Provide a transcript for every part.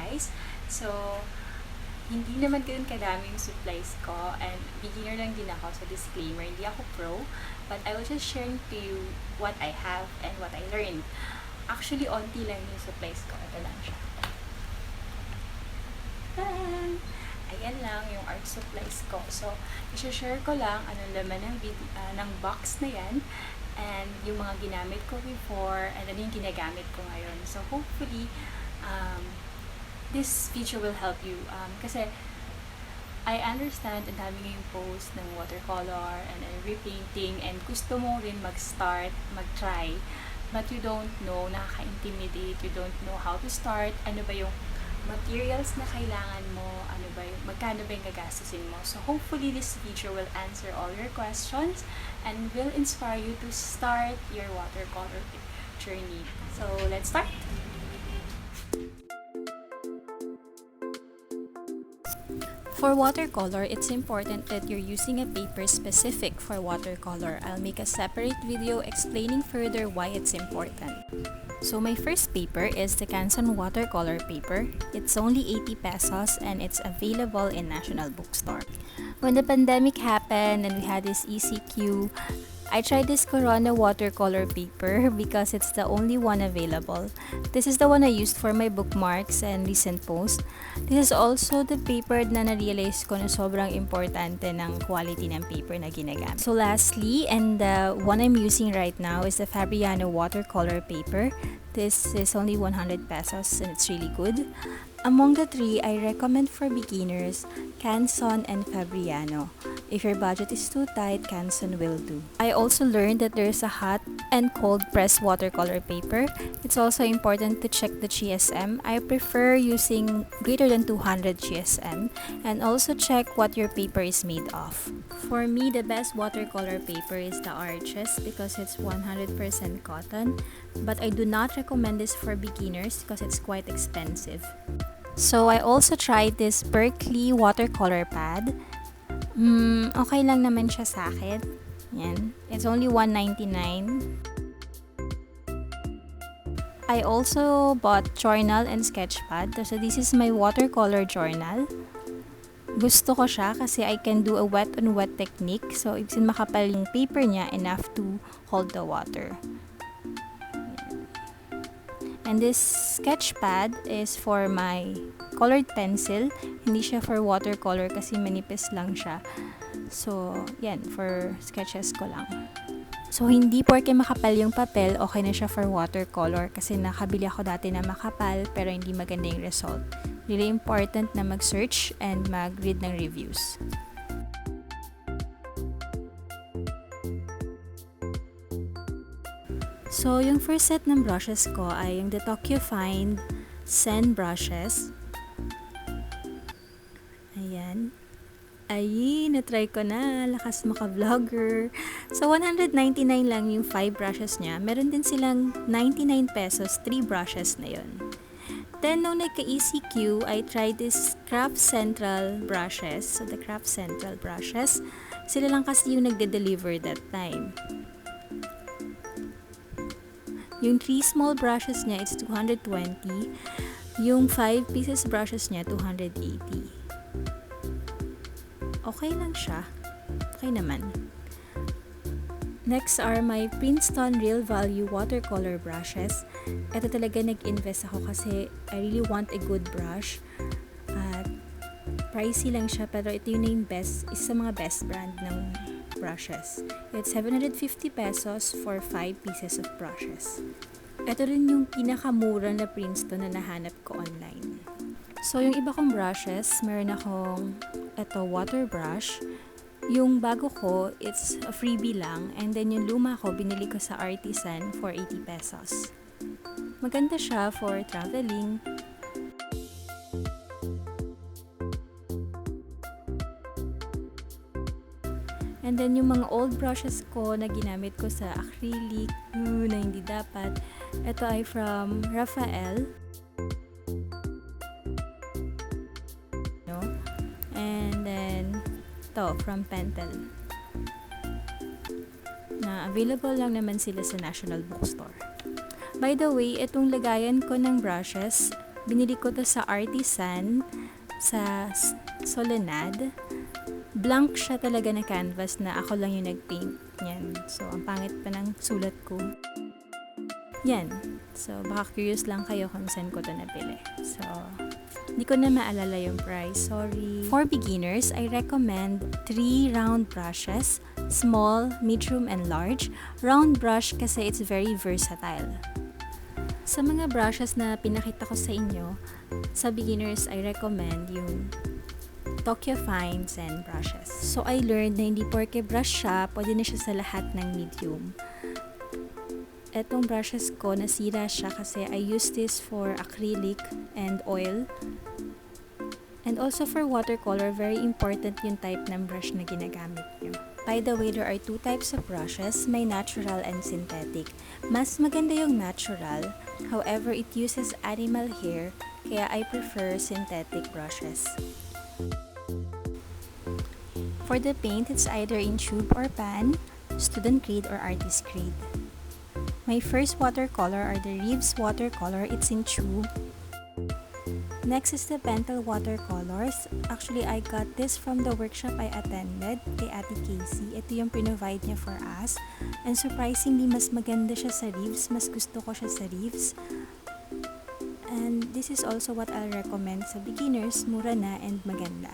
supplies. So, hindi naman ganun kadami yung supplies ko, and beginner lang din ako, so disclaimer, hindi ako pro, but I will just share to you what I have and what I learned. Actually, onti lang yung supplies ko. Ito lang siya. Tan! Ayan lang yung art supplies ko. So, i-share ko lang anong laman ng box na yan, and yung mga ginamit ko before, and ano yung ginagamit ko ngayon. So, hopefully, this video will help you. Kasi, I understand ang dami ngayong post ng watercolor and repainting, and gusto mo rin mag-start, mag-try, but you don't know, nakaka-intimidate, you don't know how to start, ano ba yung materials na kailangan mo, ano ba yung, magkano ba yung gagastusin mo. So hopefully this video will answer all your questions and will inspire you to start your watercolor journey. So let's start! For watercolor, it's important that you're using a paper specific for watercolor. I'll make a separate video explaining further why it's important. So my first paper is the Canson watercolor paper. It's only 80 pesos and it's available in National Bookstore. When the pandemic happened and we had this ECQ, I tried this Corona watercolor paper because it's the only one available. This is the one I used for my bookmarks and recent posts. This is also the paper na na-realize ko na sobrang importante ng quality ng paper na ginagamit. So lastly, and the one I'm using right now is the Fabriano watercolor paper. This is only 100 pesos and it's really good. Among the three, I recommend for beginners, Canson and Fabriano. If your budget is too tight, Canson will do. I also learned that there's a hot and cold press watercolor paper. It's also important to check the GSM. I prefer using greater than 200 GSM, and also check what your paper is made of. For me, the best watercolor paper is the Arches because it's 100% cotton, but I do not recommend this for beginners because it's quite expensive. So I also tried this Berkeley watercolor pad. Okay lang naman siya sa akin. Yan. It's only $1.99. I also bought journal and sketch pad. So this is my watercolor journal. Gusto ko siya kasi I can do a wet on wet technique. So ibig sabihin makapal yung paper niya enough to hold the water. And this sketch pad is for my colored pencil. Hindi siya for watercolor kasi manipis lang siya. So, yan, for sketches ko lang. So, hindi porke makapal yung papel, okay na siya for watercolor kasi nakabili ako dati na makapal pero hindi maganda yung result. Really important na mag-search and mag-read ng reviews. So, yung first set ng brushes ko ay yung the Tokyo Fine Sen brushes. Ayan. Ay, na-try ko na. Lakas maka-vlogger. So, 199 lang yung 5 brushes niya. Meron din silang 99 pesos, 3 brushes na yon. Then, nung nagka-ECQ, I tried this Craft Central brushes. So, the Craft Central brushes, sila lang kasi yung nagde-deliver that time. Yung 3 small brushes niya, it's 220. Yung 5 pieces brushes niya, 280. Okay lang siya. Okay naman. Next are my Princeton Real Value watercolor brushes. Ito talaga nag-invest ako kasi I really want a good brush. At pricey lang siya pero ito yung best, isa sa mga best brand ng brushes. It's 750 pesos for 5 pieces of brushes. Ito rin yung pinakamura na Princeton na nahanap ko online. So, yung iba kong brushes, meron akong ito, water brush. Yung bago ko, it's a freebie lang. And then yung luma ko, binili ko sa Artisan for 80 pesos. Maganda siya for traveling. And then yung mga old brushes ko na ginamit ko sa acrylic, na hindi dapat. Ito ay from Rafael. No? And then, ito, from Pentel. Na available lang naman sila sa National Bookstore. By the way, itong lagayan ko ng brushes, Binili ko to sa Artisan, sa Solenad. Blank siya talaga na canvas na ako lang yung nag-paint niyan. So, ang pangit pa ng sulat ko. Yan. So, baka curious lang kayo kung saan ko to nabili. So, hindi ko na maalala yung price. Sorry. For beginners, I recommend 3 round brushes. Small, medium, and large. Round brush kasi it's very versatile. Sa mga brushes na pinakita ko sa inyo, sa beginners, I recommend yung Tokyo Fine Zen brushes. So, I learned na hindi porke brush siya, pwede na siya sa lahat ng medium. Etong brushes ko, nasira siya kasi I use this for acrylic and oil. And also for watercolor, very important yung type ng brush na ginagamit nyo. By the way, there are 2 types of brushes, may natural and synthetic. Mas maganda yung natural, however, it uses animal hair, kaya I prefer synthetic brushes. For the paint, it's either in tube or pan, student grade or artist grade. My first watercolor are the Reeves watercolor. It's in tube. Next is the Pentel watercolors. Actually, I got this from the workshop I attended kay Ate Casey. Ito yung pinrovide niya for us. And surprisingly, mas maganda siya sa Reeves. Mas gusto ko siya sa Reeves. And this is also what I'll recommend sa beginners. Mura na and maganda.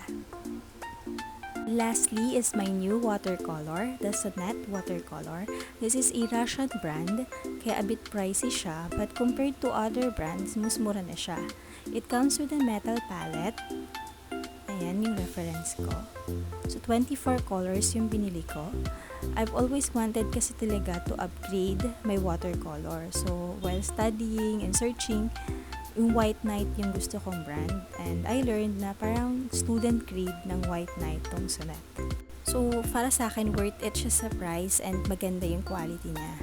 Lastly is my new watercolor, the Solenad watercolor. This is a Russian brand, kaya a bit pricey siya, but compared to other brands, mas mura na siya. It comes with a metal palette. Ayan yung reference ko. So, 24 colors yung binili ko. I've always wanted kasi talaga to upgrade my watercolor. So, while studying and searching, yung White Knight yung gusto kong brand. And I learned na parang student grade ng White Knight tong Solenad. So, para sa akin, worth it siya sa price and maganda yung quality niya.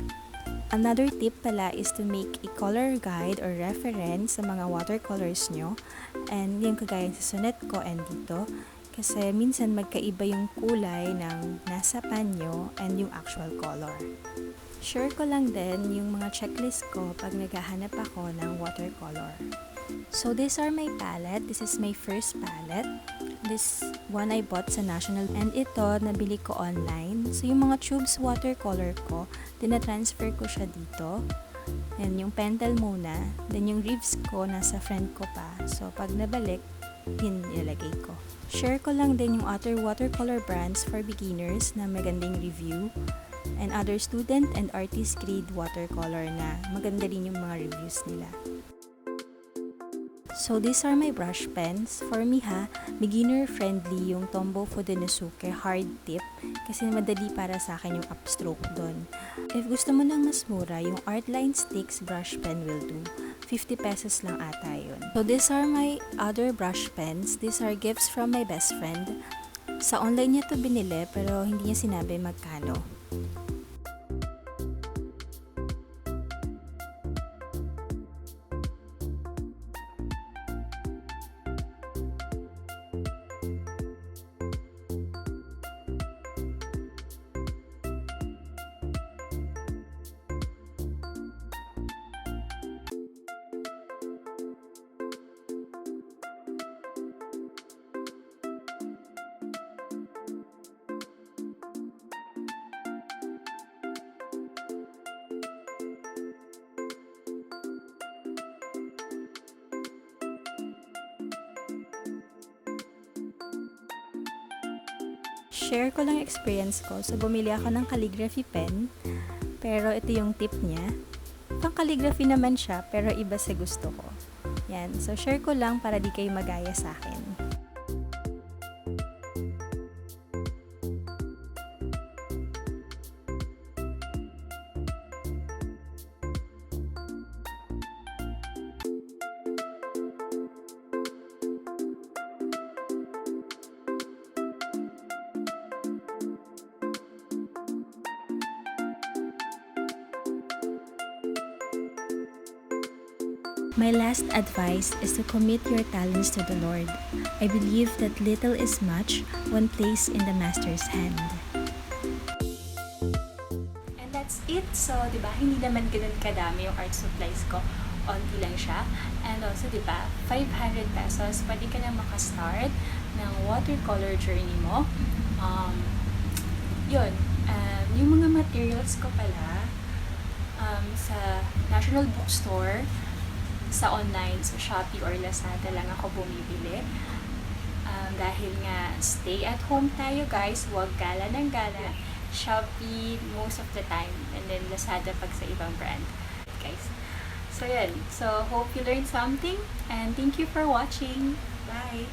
Another tip pala is to make a color guide or reference sa mga watercolors nyo. And yung kagaya sa Solenad ko and dito. Kasi minsan magkaiba yung kulay ng nasa pan nyo and yung actual color. Share ko lang din yung mga checklist ko pag naghahanap ako ng watercolor. So, these are my palette. This is my first palette. This one I bought sa National. And ito, nabili ko online. So, yung mga tubes watercolor ko, tina-transfer ko siya dito. And yung Pentel muna. Then, yung Reeves ko, nasa friend ko pa. So, pag nabalik, yun nilagay ko. Share ko lang din yung other watercolor brands for beginners na magandang review. And other student and artist grade watercolor na maganda rin yung mga reviews nila. So, these are my brush pens. For me beginner friendly yung Tombow Fudenosuke hard tip kasi madali para sa akin yung upstroke doon. If gusto mo ng mas mura, yung Artline Sticks brush pen will do. 50 pesos lang ata yun. So, these are my other brush pens. These are gifts from my best friend. Sa online niya to binili pero hindi niya sinabi magkano. Share ko lang experience ko. So, bumili ako ng calligraphy pen. Pero ito yung tip niya. Pang calligraphy naman siya, pero iba sa gusto ko. Yan. So, share ko lang para di kayo magaya sa akin. My last advice is to commit your talents to the Lord. I believe that little is much when placed in the Master's hand. And that's it. So, di ba, hindi naman ganun kadami yung art supplies ko. onti lang siya. And also, di ba, 500 pesos, pwede ka na makastart ng watercolor journey mo. Yun, yung mga materials ko pala, sa National Bookstore, sa online, sa Shopee or Lazada lang ako bumibili. Dahil nga, stay at home tayo guys, huwag gala ng gala. Shopee most of the time, and then Lazada pag sa ibang brand. Guys. So, yun. So, hope you learned something, and thank you for watching. Bye!